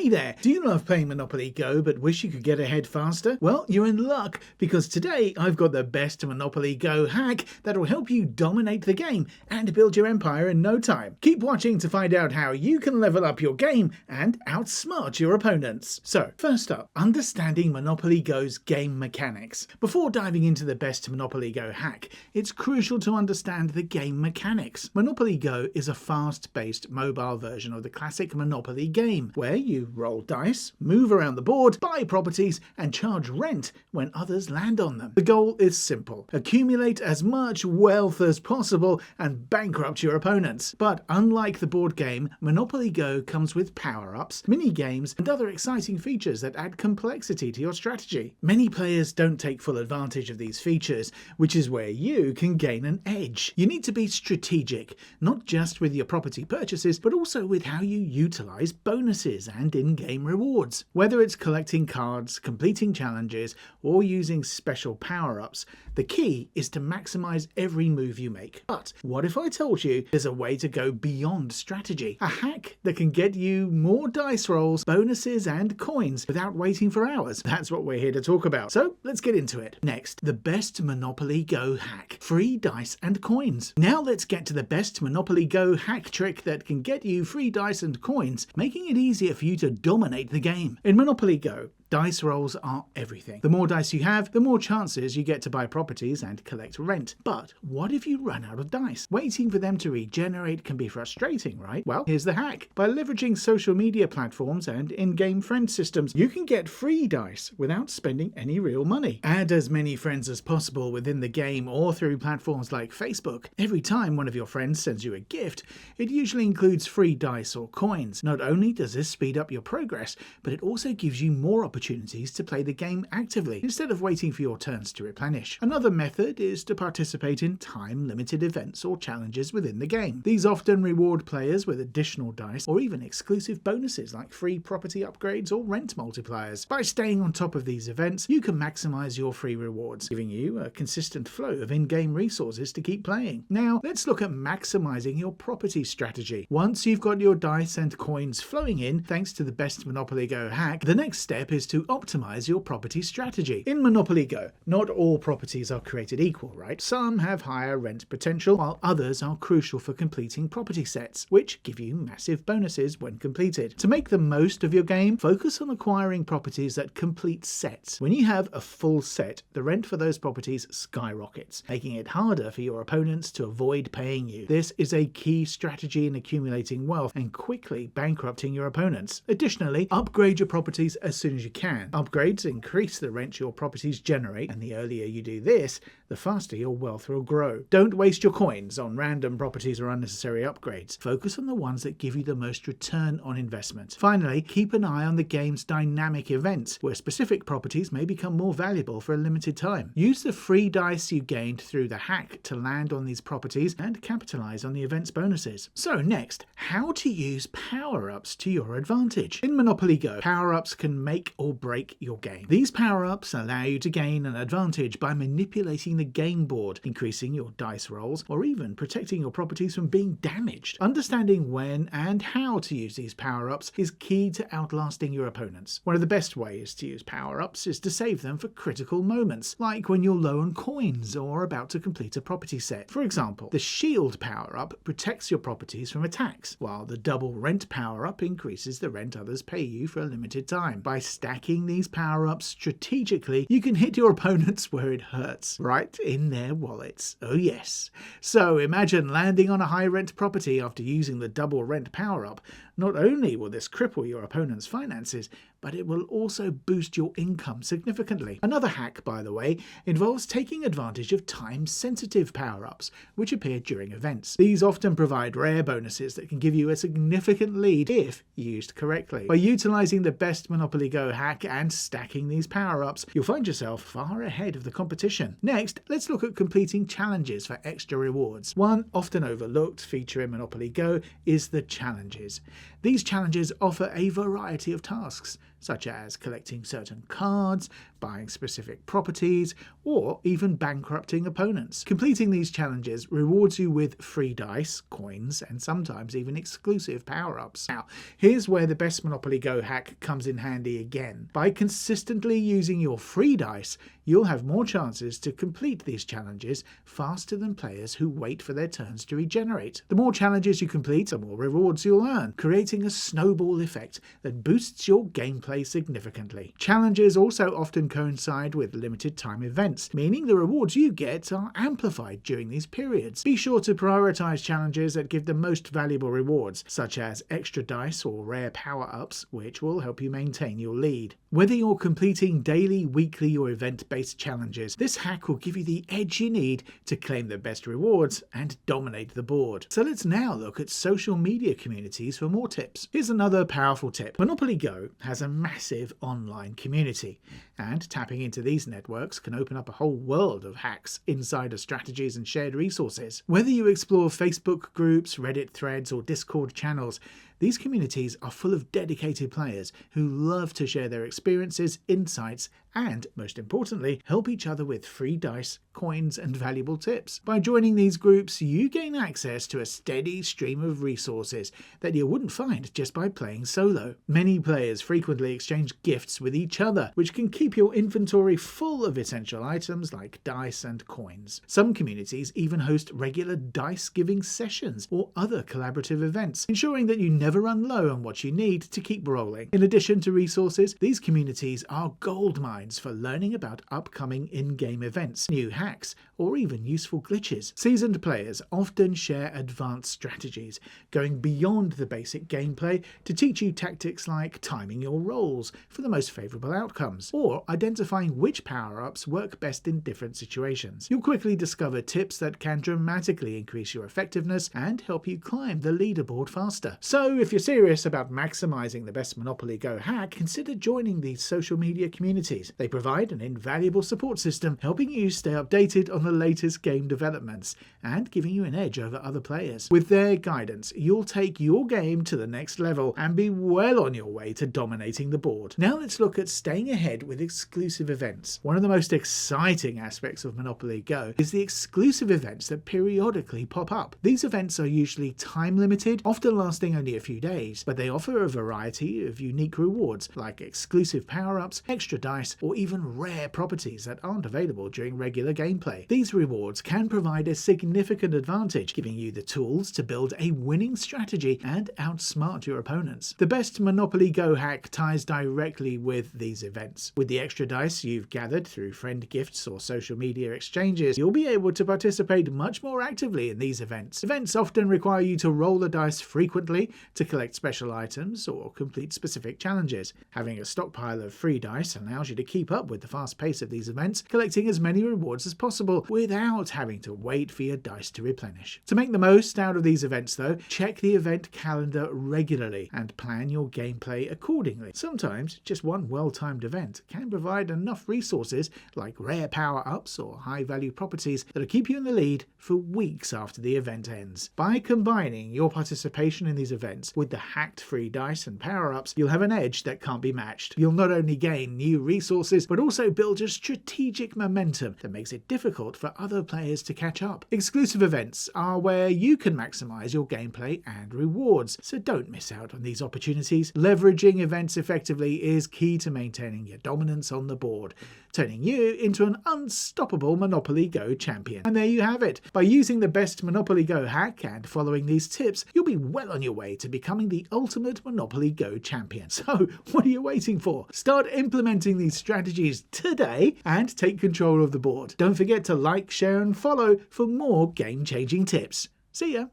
Hey there! Do you love playing Monopoly Go but wish you could get ahead faster? Well, you're in luck, because today I've got the best Monopoly Go hack that'll help you dominate the game and build your empire in no time. Keep watching to find out how you can level up your game and outsmart your opponents. So, first up, understanding Monopoly Go's game mechanics. Before diving into the best Monopoly Go hack, it's crucial to understand the game mechanics. Monopoly Go is a fast-paced mobile version of the classic Monopoly game, where you roll dice, move around the board, buy properties, and charge rent when others land on them. The goal is simple: accumulate as much wealth as possible and bankrupt your opponents. But unlike the board game, Monopoly Go comes with power-ups, mini-games, and other exciting features that add complexity to your strategy. Many players don't take full advantage of these features, which is where you can gain an edge. You need to be strategic, not just with your property purchases, but also with how you utilize bonuses and in-game rewards. Whether it's collecting cards, completing challenges, or using special power-ups, the key is to maximize every move you make. But what if I told you there's a way to go beyond strategy? A hack that can get you more dice rolls, bonuses, and coins without waiting for hours. That's what we're here to talk about. So let's get into it. Next, the best Monopoly Go hack: free dice and coins. Now let's get to the best Monopoly Go hack trick that can get you free dice and coins, making it easier for you to dominate the game. In Monopoly Go, dice rolls are everything. The more dice you have, the more chances you get to buy properties and collect rent. But what if you run out of dice? Waiting for them to regenerate can be frustrating, right? Well, here's the hack. By leveraging social media platforms and in-game friend systems, you can get free dice without spending any real money. Add as many friends as possible within the game or through platforms like Facebook. Every time one of your friends sends you a gift, it usually includes free dice or coins. Not only does this speed up your progress, but it also gives you more opportunities to play the game actively, instead of waiting for your turns to replenish. Another method is to participate in time-limited events or challenges within the game. These often reward players with additional dice or even exclusive bonuses like free property upgrades or rent multipliers. By staying on top of these events, you can maximize your free rewards, giving you a consistent flow of in-game resources to keep playing. Now, let's look at maximizing your property strategy. Once you've got your dice and coins flowing in, thanks to the best Monopoly Go hack, the next step is to optimize your property strategy. In Monopoly Go, not all properties are created equal, right? Some have higher rent potential, while others are crucial for completing property sets, which give you massive bonuses when completed. To make the most of your game, focus on acquiring properties that complete sets. When you have a full set, the rent for those properties skyrockets, making it harder for your opponents to avoid paying you. This is a key strategy in accumulating wealth and quickly bankrupting your opponents. Additionally, upgrade your properties as soon as you can. Upgrades increase the rent your properties generate, and the earlier you do this, the faster your wealth will grow. Don't waste your coins on random properties or unnecessary upgrades. Focus on the ones that give you the most return on investment. Finally, keep an eye on the game's dynamic events, where specific properties may become more valuable for a limited time. Use the free dice you gained through the hack to land on these properties and capitalize on the event's bonuses. So next, how to use power-ups to your advantage. In Monopoly Go, power-ups can make or break your game. These power-ups allow you to gain an advantage by manipulating the game board, increasing your dice rolls, or even protecting your properties from being damaged. Understanding when and how to use these power-ups is key to outlasting your opponents. One of the best ways to use power-ups is to save them for critical moments, like when you're low on coins or about to complete a property set. For example, the shield power-up protects your properties from attacks, while the double rent power-up increases the rent others pay you for a limited time. By stacking these power-ups strategically, you can hit your opponents where it hurts, right in their wallets. Oh yes. So imagine landing on a high rent property after using the double rent power-up. Not only will this cripple your opponent's finances, but it will also boost your income significantly. Another hack, by the way, involves taking advantage of time-sensitive power-ups, which appear during events. These often provide rare bonuses that can give you a significant lead if used correctly. By utilizing the best Monopoly Go hack and stacking these power-ups, you'll find yourself far ahead of the competition. Next, let's look at completing challenges for extra rewards. One often overlooked feature in Monopoly Go is the challenges. These challenges offer a variety of tasks, such as collecting certain cards, buying specific properties, or even bankrupting opponents. Completing these challenges rewards you with free dice, coins, and sometimes even exclusive power-ups. Now, here's where the best Monopoly Go hack comes in handy again. By consistently using your free dice, you'll have more chances to complete these challenges faster than players who wait for their turns to regenerate. The more challenges you complete, the more rewards you'll earn, creating a snowball effect that boosts your gameplay significantly. Challenges also often coincide with limited time events, meaning the rewards you get are amplified during these periods. Be sure to prioritize challenges that give the most valuable rewards, such as extra dice or rare power-ups, which will help you maintain your lead. Whether you're completing daily, weekly, or event-based challenges, this hack will give you the edge you need to claim the best rewards and dominate the board. So let's now look at social media communities for more tips. Here's another powerful tip. Monopoly Go has a massive online community, and tapping into these networks can open up a whole world of hacks, insider strategies, and shared resources. Whether you explore Facebook groups, Reddit threads, or Discord channels, these communities are full of dedicated players who love to share their experiences, insights, and, most importantly, help each other with free dice, coins, and valuable tips. By joining these groups, you gain access to a steady stream of resources that you wouldn't find just by playing solo. Many players frequently exchange gifts with each other, which can keep your inventory full of essential items like dice and coins. Some communities even host regular dice-giving sessions or other collaborative events, ensuring that you never run low on what you need to keep rolling. In addition to resources, these communities are gold mines for learning about upcoming in-game events, new hacks, or even useful glitches. Seasoned players often share advanced strategies, going beyond the basic gameplay to teach you tactics like timing your rolls for the most favourable outcomes, or identifying which power-ups work best in different situations. You'll quickly discover tips that can dramatically increase your effectiveness and help you climb the leaderboard faster. So if you're serious about maximising the best Monopoly Go hack, consider joining these social media communities. They provide an invaluable support system, helping you stay updated on the latest game developments and giving you an edge over other players. With their guidance, you'll take your game to the next level and be well on your way to dominating the board. Now let's look at staying ahead with exclusive events. One of the most exciting aspects of Monopoly Go is the exclusive events that periodically pop up. These events are usually time limited, often lasting only a few days, but they offer a variety of unique rewards like exclusive power-ups, extra dice, or even rare properties that aren't available during regular gameplay. These rewards can provide a significant advantage, giving you the tools to build a winning strategy and outsmart your opponents. The best Monopoly Go hack ties directly with these events. With the extra dice you've gathered through friend gifts or social media exchanges, you'll be able to participate much more actively in these events. Events often require you to roll the dice frequently to collect special items or complete specific challenges. Having a stockpile of free dice allows you to keep up with the fast pace of these events, collecting as many rewards as possible without having to wait for your dice to replenish. To make the most out of these events though, check the event calendar regularly and plan your gameplay accordingly. Sometimes just one well-timed event can provide enough resources like rare power-ups or high-value properties that'll keep you in the lead for weeks after the event ends. By combining your participation in these events with the hacked free dice and power-ups, you'll have an edge that can't be matched. You'll not only gain new resources, but also build a strategic momentum that makes it difficult for other players to catch up. Exclusive events are where you can maximize your gameplay and rewards, so don't miss out on these opportunities. Leveraging events effectively is key to maintaining your dominance on the board, turning you into an unstoppable Monopoly Go champion. And there you have it. By using the best Monopoly Go hack and following these tips, you'll be well on your way to becoming the ultimate Monopoly Go champion. So what are you waiting for? Start implementing these strategies today and take control of the board. Don't forget to like, share, and follow for more game-changing tips. See ya!